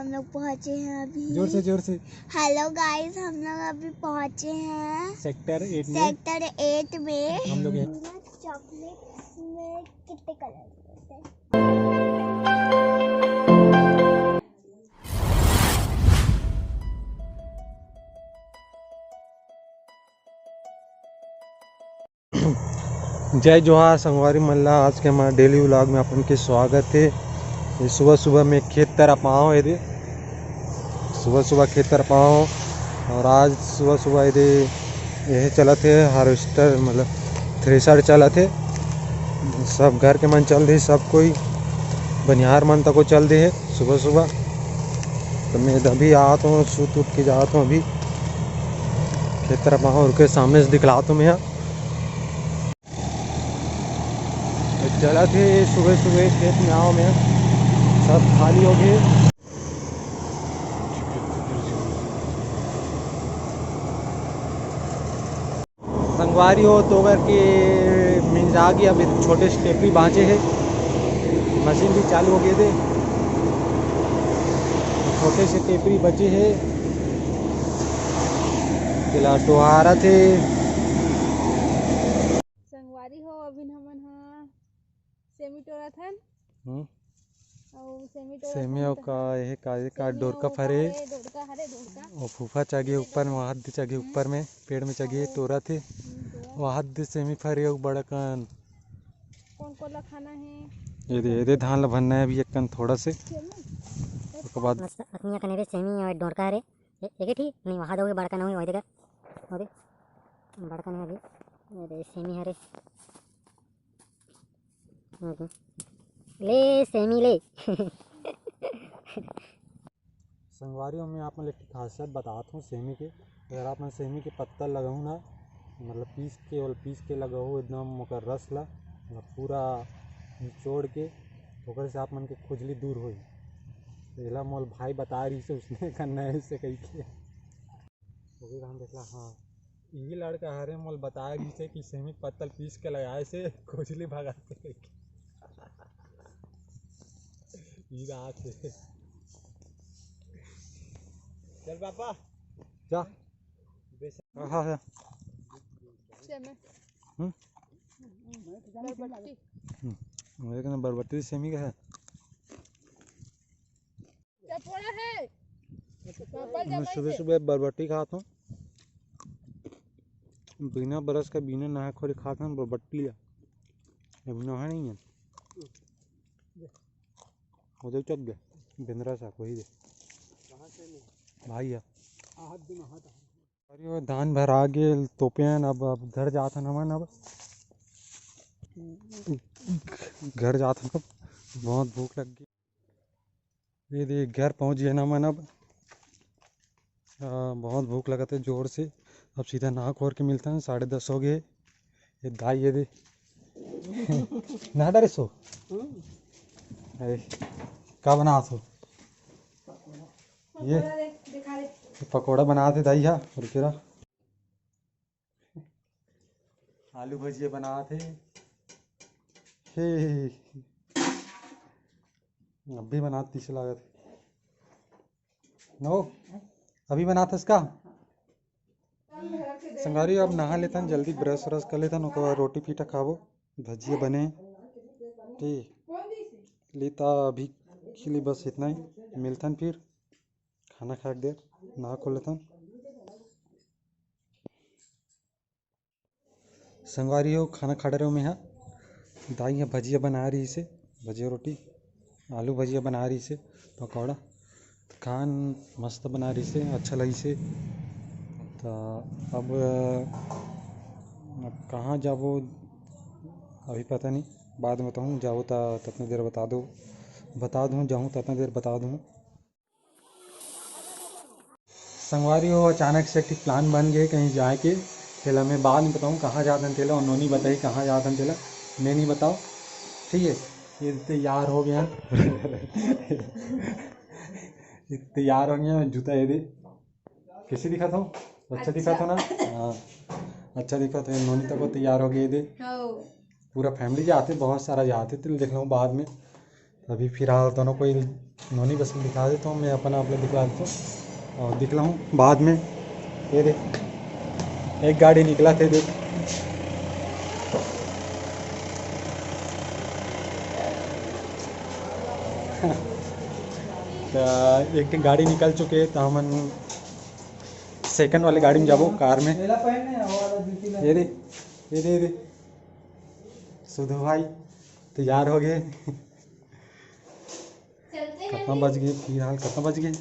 हम लोग पहुँचे हैं अभी। जोर से। हेलो गाइस, हम लोग अभी पहुँचे हैं सेक्टर 8 में। हम लोग चॉकलेट में कितने कलर होते हैं? जय जोहार संगवारी मल्ला। आज के हमारे डेली व्लॉग में अपन के स्वागत है। ये सुबह में खेत तरफ आओ ये सुबह खेत तरफ आओ। और आज सुबह ये चला थे हार्वेस्टर मतलब थ्रेसर चला थे। सब घर के मन चल दे, सब कोई बनिहार मन तक को चल दे है सुबह। तो मैं अभी आता हूँ, सूत उठ के जाता हूँ अभी खेत तरफ आओ। और के सामने से दिखलाता हूँ मैं चला थे सुबह खेत में आओ मैं, सब खाली हो गए। संगवारी हो तो अगर के मीन्स आ गया। अभी छोटे से टेपरी बाँचे हैं, मशीन भी चालू हो गए थे। छोटे से टेपरी बचे हैं, किला टोहारा थे। संगवारी हो अभी हमन हा सेमी टोरा थन और सेमी का डोरका फरे और फूफा चगे ऊपर में, वहाँ चगे ऊपर में पेड़ में चगे टोरा थे। वहाँ सेमी फरे और बड़कन कौन ला खाना है। ये धान ला भरना है अभी एक कन थोड़ा से। उसके बाद अखनिया कने सेमी और डोरका हरे एक ठीक नहीं वहाँ दोगे बड़का नहीं वही देगा और बड़का नहीं अभी सेमी हरे ले सेमी ले। संगवारियों में आप एक खासियत बताता हूँ सेमी के। अगर आप सेमी के पत्ता लगाऊँ ना, मतलब पीस के लगाओ एकदम ओकर रस ला मतलब पूरा निचोड़ के, ओकर से आप मन के खुजली दूर होई। पहला मोल भाई बता रही से उसने करना है इससे कही के हम देखला। हाँ यही लड़का हरे मोल बता रही से कि सेमी पत्तल पीस के लगाए से खुजली भगाते रात से। चल पापा जा। हाँ बरबट्टी सेमी का है। मैं सुबह बरबट्टी खाता हूँ, बिना बरस का बिना नहा खोरे खाता हूँ बरबट्टी। अभी नहा नहीं है उधर चक गया बिंद्रा सा कोई दे भाई है। अरे वो धान भरा गे तोपेन। अब घर जाता नमन। अब घर जाता कब बहुत भूख लग गई। ये देख घर पहुंच गए नमन। अब बहुत भूख लगा था जोर से। अब सीधा नहा खोर के मिलता है। 10:30 हो गए। ये दाई ये दे ना डरे सो क्या बना सो ये पकोड़ा बनाते दाई है। और फिर आलू भजिया बनाते हे अब भी बनाती से लागत नो अभी बनाते इसका। संगारी अब नहा लेता हूँ जल्दी, ब्रश व्रश कर लेता हूँ। रोटी पीटा खाबो, भजिया बने ठीक लेता अभी खिली। बस इतना ही, मिलता फिर खाना खा दे नहा खो लेता। संगवारी हो खाना खा रहे हो मैं यहाँ दाई है भजिया बना रही से, भजिया रोटी आलू भजिया बना रही से, पकौड़ा खान मस्त बना रही से, अच्छा लगी से। तो अब कहाँ जाबो अभी पता नहीं, बाद में बताऊँ। जाओ तो ततनी देर बता दूँ जाऊँ तो इतना देर बता दूँ। संगवारी हो अचानक से एक प्लान बन गए कहीं जाए के। तेला मैं बाद में बताऊँ कहाँ जाता तेला, और नोनी बताई कहाँ जाता तेला, मैं नहीं बताओ ठीक है। ये तैयार हो गया तैयार हो गया। जूता ये दे कैसे दिखा था, अच्छा दिखा था ना। हाँ अच्छा दिखा था। नोनी तक तैयार हो गए दे, पूरा फैमिली जाते, बहुत सारा जाते तो देख लो बाद में। अभी फिलहाल दोनों को नोनी बस दिखा देता हूँ, मैं अपना आप लोग दिखा देता हूँ और दिखलाऊँ बाद में। ये देख एक गाड़ी निकला थे, देख तो एक गाड़ी निकल चुके हैं, तो हम सेकंड वाले गाड़ी में जाबो कार में। ये दे ये दे दे सुधु भाई तैयार हो गए। कितना बज गए फिलहाल, कितना बज गए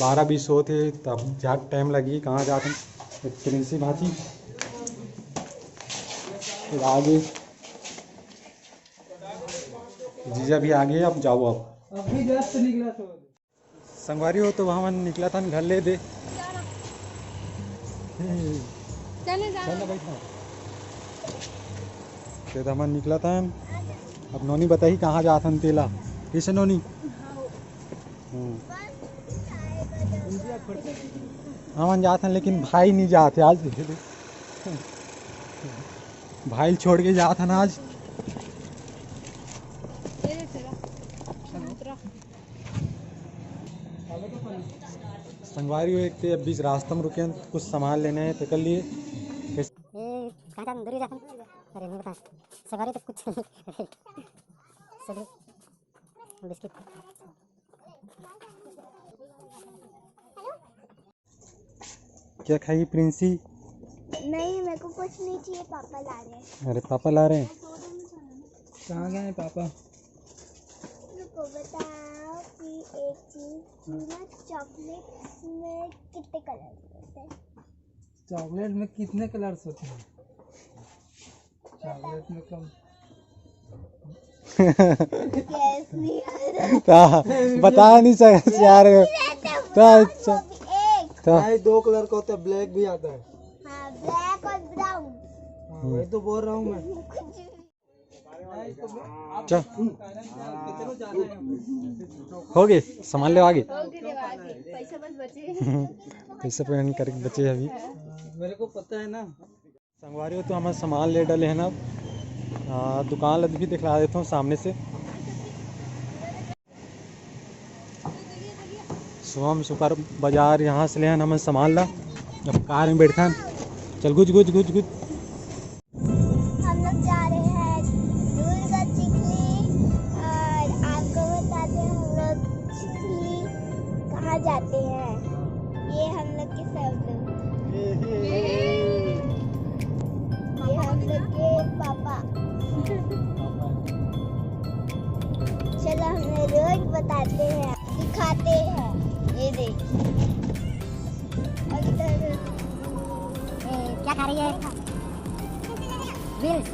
12:20 होते, तब ज़्यादा टाइम लगी कहाँ जाते हैं। प्रिंसी भाजी फिर आगे जीजा भी आ गए। अब जाओ, अब अभी जस्ट निकला तो संगवारी हो तो वहाँ निकला था घर ले दे चले जा चल बैठा तो हमन निकला था। अब नोनी बताई कहाँ जाता तेला कैसे नोनी। हमन जाते हैं लेकिन भाई नहीं जाते आज। भाई छोड़ के जाता ना आज। संगवारी हो एक थे, अब बीच रास्ते में रुके हैं, कुछ सामान लेने हैं तो कर लिए। ये कहाँ जाते दूर जाते हैं? अरे नहीं बता सवारी तो कुछ नहीं। सब्जी बिस्किट क्या खाई प्रिंसी? नहीं मेरे को कुछ नहीं चाहिए, पापा ला रहे हैं। अरे पापा ला रहे हैं। कहाँ गए पापा? रुको बताओ कि एक चीज ना, चॉकलेट में कितने कलर होते हैं? चॉकलेट में कितने कलर्स होते हैं? चॉकलेट में कम Guess नहीं बता नहीं सकते यार। अच्छा एक भाई 2 कलर का होता है, ब्लैक भी आता है। हाँ ब्लैक और ब्राउन। हाँ, वही तो बोल रहा हूँ मैं। चल हो गए, सामान ले आगे। पैसा बस बचे। पैसे पेमेंट करके बचे अभी। मेरे को पता है ना। संगवारी हो तो हमारे सामान ले डाले हैं ना। दुकान लद भी दिखला देता हूँ सामने से। सोम सुपर बाजार यहाँ से ले हमें सामान ला। अब कार में बैठा चल गुज गुज गुज गुज। हम लोग जा रहे हैं दुर्गा चिखली, और आपको बताते हैं हम लोग चिखली कहाँ जाते हैं। ये हम लोग के सब लोग, ये हम लोग के पापा। चलो हमें रोज बताते हैं, दिखाते हैं। ये देख क्या खा रही है? व्हील्स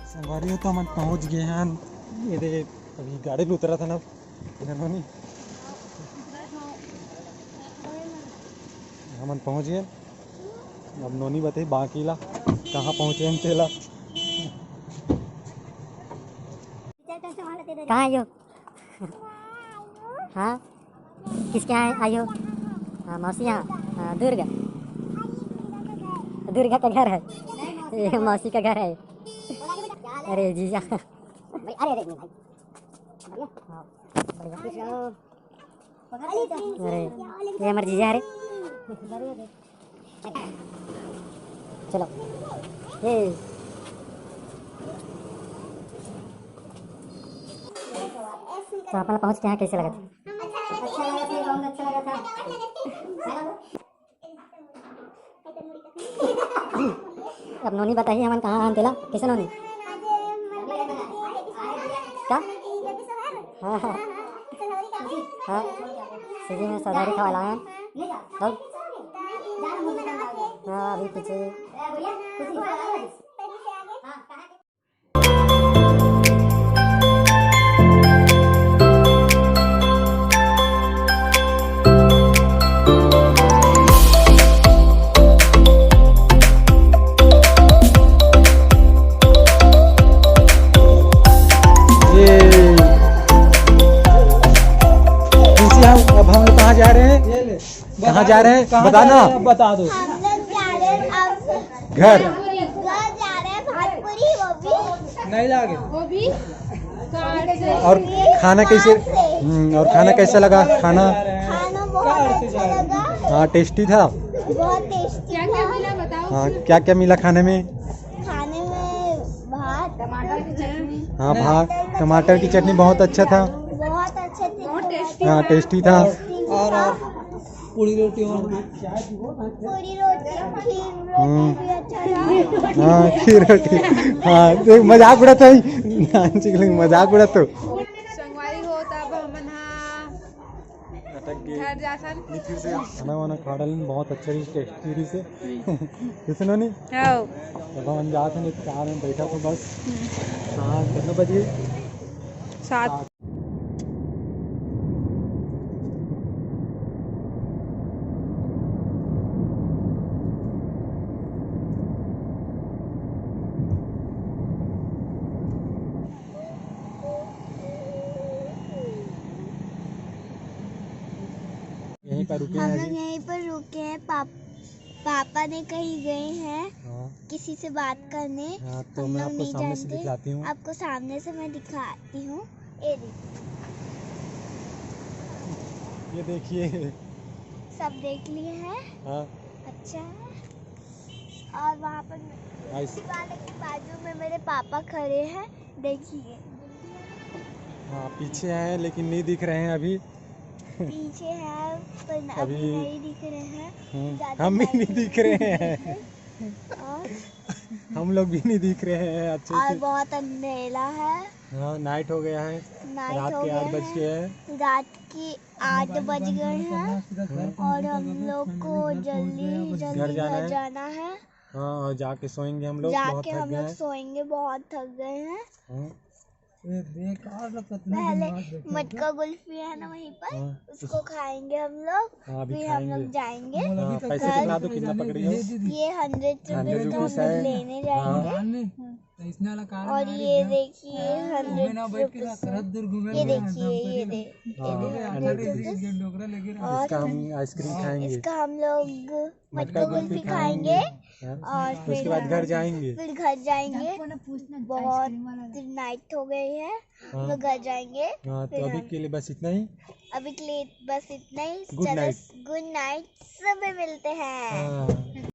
संगवारी हो तो हम पहुँच गए हैं। ये दे अभी गाड़ी भी उतरा था ना नोनी। हम पहुँच गए। अब नोनी बताई बाकीला कहाँ पहुँचे हम तेला। कहाँ आई हो? हाँ किसके यहाँ आई हो? हाँ मौसी यहाँ। दुर्गा दुर्गा का घर है, ये मौसी का घर है। अरे जीजा अरे अरे भाई अरे ये हमारे जीजा है। चलो ये तो अपना पहुँच के यहाँ कैसे लगा था? अच्छा लगा था, बहुत अच्छा लगा था। अब नोनी बताइए हम कहाँ आन तेला कैसे नोनी? क्या? हाँ हाँ हाँ सीधी में सौदारी खवाला है। अब हाँ अभी पीछे कहाँ जा रहे हैं? ये ले कहाँ जा रहे हैं? कहाँ बताना। जा रहे हैं? बता दो। हम लोग जा रहे हैं अब घर। घर जा रहे हैं भातपुरी, वो भी नहीं जागे। वो भी कार से। और खाना कैसे? और खाना कैसा लगा? खाना खाना बहुत अच्छा लगा, हाँ टेस्टी था। बहुत टेस्टी क्या क्या था। मिला बताओ? हाँ क्या क्या मिला खाने में? खाने में भात, टमाटर की चटनी। हाँ भात, टमाटर की चटनी बहुत अच्छा था। बहुत अच्छे थे, बहुत टेस्टी। हाँ टेस्टी था। और पूरी रोटी और पूरी रोटी, खीर रोटी भी अच्छा था। हाँ खीर रोटी। हाँ देख मजाक उड़ा तो मजाक उड़ा तो संगवारी हो तब हमन हा घर जासन। खाना वाना खा डालन बहुत अच्छा रही, टेस्टी रही से किसनो नहीं हां तब हम जात हैं कार में बैठा तो बस। हाँ कितने बजे? 7। यहीं पर रुके हम हैं लोग अभी। यहीं पर रुके हैं। पापा ने कहीं गए हैं हाँ किसी से बात करने। हाँ, तो हम मैं लोग आपको नहीं सामने से जानते। दिखलाती हूँ। आपको सामने से मैं दिखाती हूँ। ये देखिए, ये देखिए। सब देख लिए हैं। हाँ अच्छा है। और वहाँ पर आइस दीवार के बाजू में मेरे पापा खड़े हैं, देखिए। हाँ पीछे है लेकिन नहीं दिख रहे हैं अभी। पीछे है पर अभी अभी- नहीं दिख रहे हैं। ज़्यादा हम भी लाइट नहीं दिख रहे हैं। और हम लोग भी नहीं दिख रहे हैं अच्छे और से। बहुत अंधेरा है। हाँ नाइट हो गया है। नाइट रात हो के गया 8 बज के है। हैं। रात के 8 बज गए हैं और हम लोग को जल्दी घर जाना घर है। जाना है। हाँ और जाके सोएंगे हम लोग, बहुत जाके थक हम गए लोग हैं। सोएंगे, बहुत थक गए हैं। हाँ, बेकार पहले मटका कुल्फी है ना वहीं पर, हाँ, उसको खाएंगे हम लोग। हाँ, अभी फिर हम लोग खाएंगे। जाएंगे। हाँ, पैसे घर- दिखला दो कितना पकड़ी हो। ये 100 रुपए जो हम रुपीस लोग है। लेने जाएंगे। और ये देखिए 100 रुपीस। ये देखिए, ये हाँ, 100 रुपीस। और इसका हम आइसक्रीम खाएंगे। इसका हम लोग मटका कुल्फी खाएंगे हाँ, और उसके बाद घर जाएंगे। फिर घर जाएंगे। बहुत नाइट हो गई है, हम लोग घर जाएंगे। हाँ तो फिर अभी हम- के लिए बस इतना ही। अभी के लिए बस इतना ही। Good चलो night. गुड नाइट, सुबह मिलते हैं। हाँ